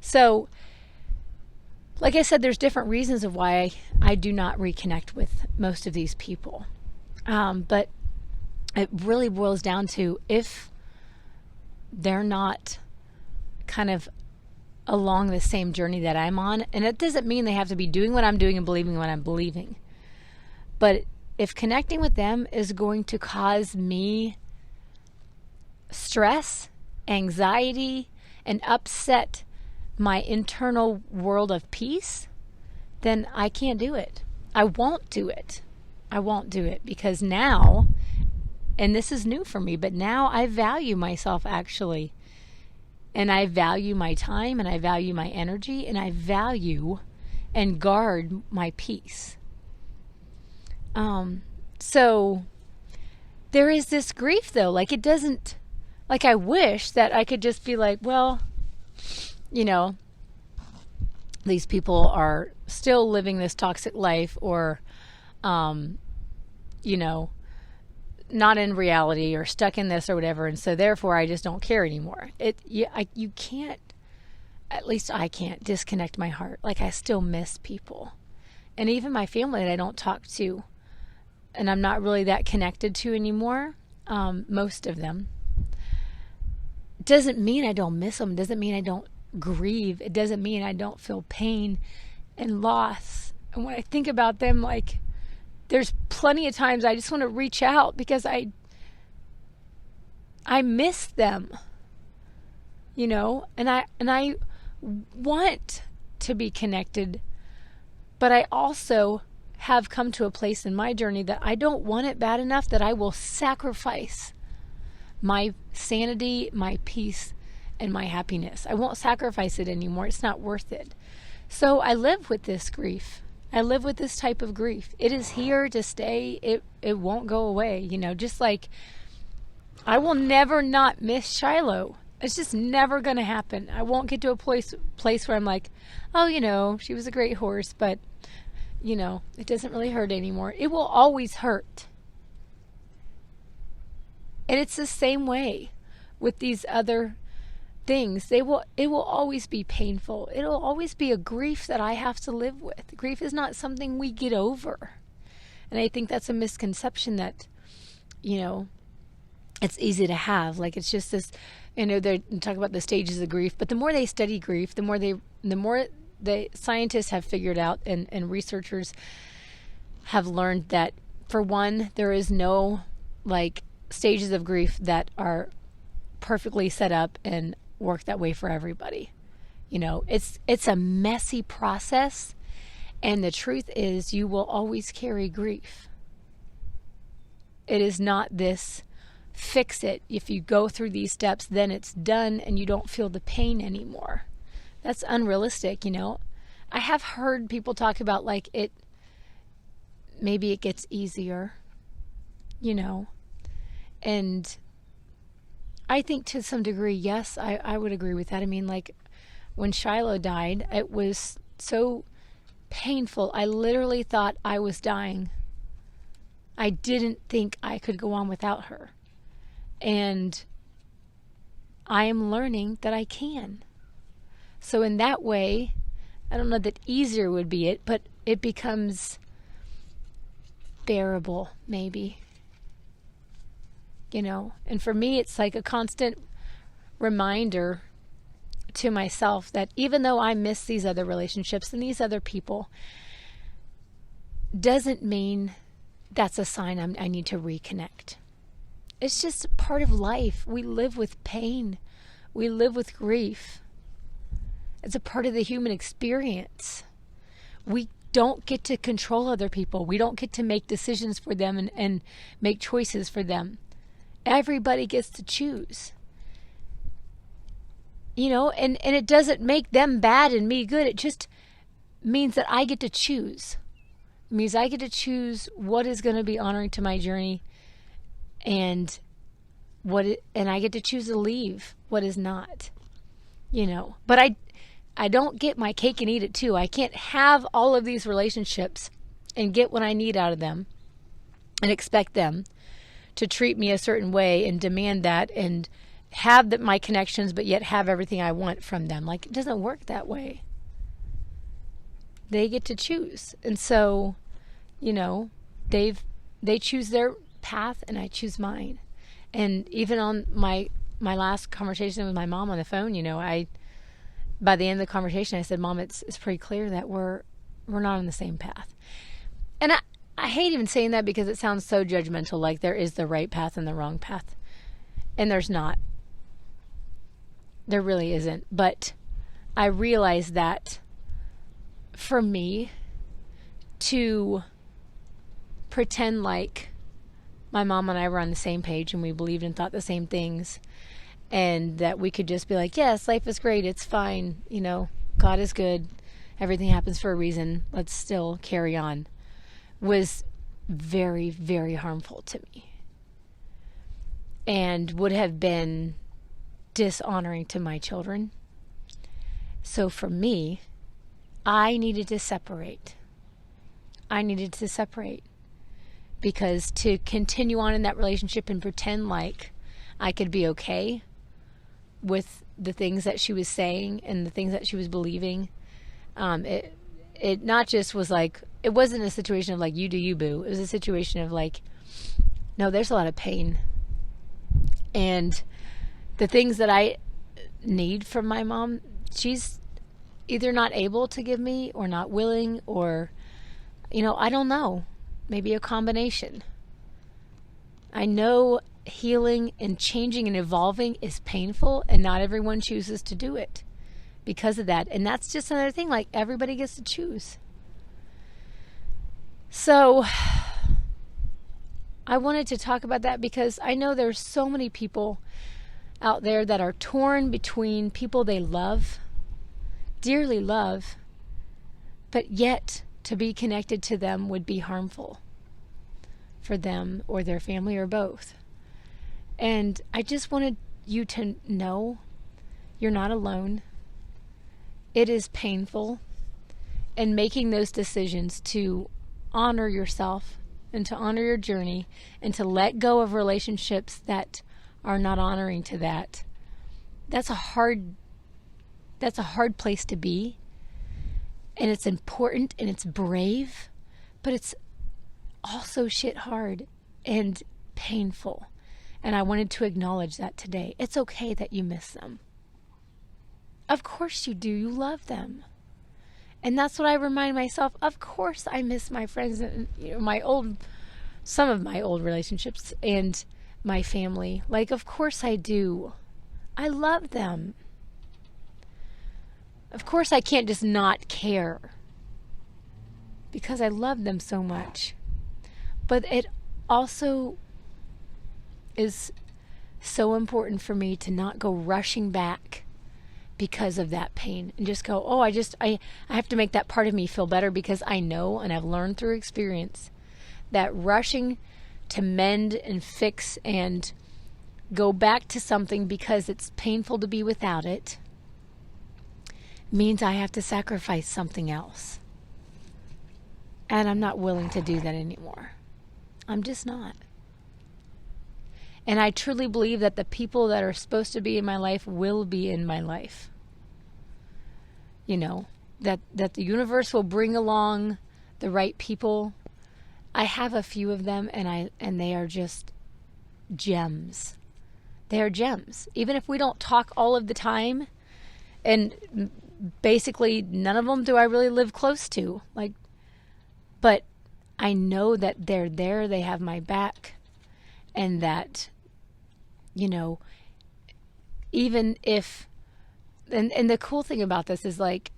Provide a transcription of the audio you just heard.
So, like I said, there's different reasons of why I do not reconnect with most of these people. But it really boils down to if they're not kind of along the same journey that I'm on. And it doesn't mean they have to be doing what I'm doing and believing what I'm believing. But if connecting with them is going to cause me stress, anxiety, and upset my internal world of peace, then I can't do it. I won't do it. I won't do it because now, and this is new for me, but now I value myself actually. And I value my time, and I value my energy, and I value and guard my peace. So there is this grief though. Like it doesn't, like I wish that I could just be like, well, these people are still living this toxic life or, not in reality or stuck in this or whatever. And so therefore I just don't care anymore. You can't, at least I can't disconnect my heart. Like I still miss people. And even my family that I don't talk to and I'm not really that connected to anymore, most of them. Doesn't mean I don't miss them. Doesn't mean I don't grieve. It doesn't mean I don't feel pain and loss. And when I think about them, like there's plenty of times I just want to reach out because I miss them, and I want to be connected, but I also have come to a place in my journey that I don't want it bad enough that I will sacrifice my sanity, my peace, and my happiness. I won't sacrifice it anymore. It's not worth it. So I live with this grief. I live with this type of grief. It is here to stay. It won't go away. Just like I will never not miss Shiloh. It's just never going to happen. I won't get to a place where I'm like, oh, she was a great horse, but, it doesn't really hurt anymore. It will always hurt. And it's the same way with these other things. It will always be painful. It'll always be a grief that I have to live with. Grief is not something we get over. And I think that's a misconception that, it's easy to have. Like it's just this, they talk about the stages of grief, but the more they study grief, the more the scientists have figured out and researchers have learned that for one, there is no like stages of grief that are perfectly set up and work that way for everybody. It's a messy process, and the truth is you will always carry grief. It is not this fix it. If you go through these steps, then it's done and you don't feel the pain anymore. That's unrealistic, I have heard people talk about like maybe it gets easier, and I think to some degree, yes, I would agree with that. I mean, like when Shiloh died, it was so painful. I literally thought I was dying. I didn't think I could go on without her. And I am learning that I can. So in that way, I don't know that easier would be it, but it becomes bearable, maybe. And for me, it's like a constant reminder to myself that even though I miss these other relationships and these other people, doesn't mean that's a sign I need to reconnect. It's just part of life. We live with pain. We live with grief. It's a part of the human experience. We don't get to control other people. We don't get to make decisions for them and make choices for them. Everybody gets to choose. And it doesn't make them bad and me good. It just means that I get to choose. It means I get to choose what is going to be honoring to my journey and I get to choose to leave what is not. But I don't get my cake and eat it too. I can't have all of these relationships and get what I need out of them and expect them to treat me a certain way and demand that and have my connections, but yet have everything I want from them. Like, it doesn't work that way. They get to choose. And so, you know, they choose their path and I choose mine. And even on my last conversation with my mom on the phone, you know, by the end of the conversation I said, Mom, it's pretty clear that we're not on the same path. And I hate even saying that because it sounds so judgmental, like there is the right path and the wrong path. And there's not. There really isn't. But I realize that for me to pretend like my mom and I were on the same page and we believed and thought the same things, and that we could just be like, yes, life is great, it's fine, you know, God is good, everything happens for a reason, let's still carry on, was very, very harmful to me and would have been dishonoring to my children. So for me, I needed to separate. Because to continue on in that relationship and pretend like I could be okay with the things that she was saying and the things that she was believing, it not just was like, it wasn't a situation of like, you do you, boo. It was a situation of like, no, there's a lot of pain. And the things that I need from my mom, she's either not able to give me or not willing, or, you know, I don't know. Maybe a combination. I know healing and changing and evolving is painful, and not everyone chooses to do it because of that. And that's just another thing, like everybody gets to choose. So I wanted to talk about that because I know there's so many people out there that are torn between people they love, dearly love, but yet to be connected to them would be harmful for them or their family or both. And I just wanted you to know you're not alone. It is painful. And making those decisions to honor yourself and to honor your journey and to let go of relationships that are not honoring to that, that's a hard place to be. And it's important and it's brave, but it's also shit hard and painful. And I wanted to acknowledge that today. It's okay that you miss them. Of course you do. You love them. And that's what I remind myself. Of course I miss my friends and, you know, some of my old relationships and my family. Like, of course I do. I love them. Of course I can't just not care because I love them so much. But it also is so important for me to not go rushing back because of that pain and just go, oh, I have to make that part of me feel better, because I know and I've learned through experience that rushing to mend and fix and go back to something because it's painful to be without it means I have to sacrifice something else. And I'm not willing to do that anymore. I'm just not. And I truly believe that the people that are supposed to be in my life will be in my life. You know, that the universe will bring along the right people. I have a few of them, and they are just gems. They are gems. Even if we don't talk all of the time, and basically none of them do I really live close to. But I know that they're there, they have my back, and that, you know, even if, and the cool thing about this is, like,